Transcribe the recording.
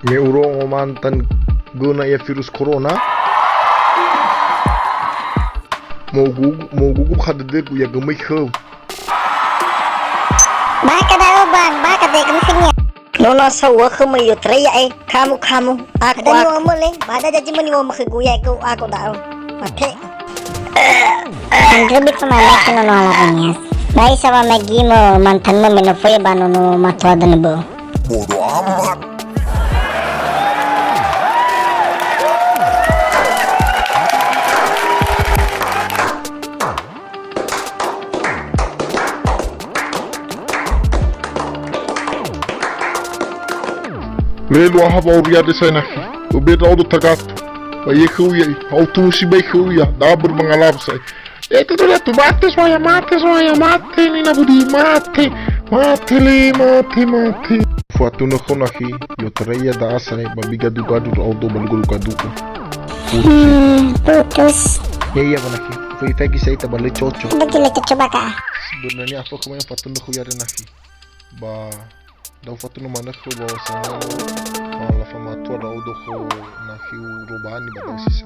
Me urong o mantan guna ya virus corona. Mau gugup hadadir ku ya gemay khaw. Baka daw bang, baka de kemisinya. Nono sawa khumay yotraya kamu aku ada ni omole, bada jaji mani om khiguya aku daw. Mate. Andrebi pamala kinono alapanyas. Dai sawa magimo mantan mo menofoy banono matwa danbo. Bodo amat. Lelo haba uriya de sana ki. Ubeda odo tagat. Baye khuya, auto musibay khuya, dabur mangalab say. Itu tuh tu mati ni na budi mati le. Fuatu no khona ki, yo treya da asay babiga du gadu auto balgul gadu ko. Putus. Iya mana ki. Foi fegi say tabale chocho. Begini coba kak. Sebenarnya apa kemarin fatu no khuya de naki. Ba daw fatu no mana khu ba sa. Fala fama tua da auto ko naki urubani ba daw sisa.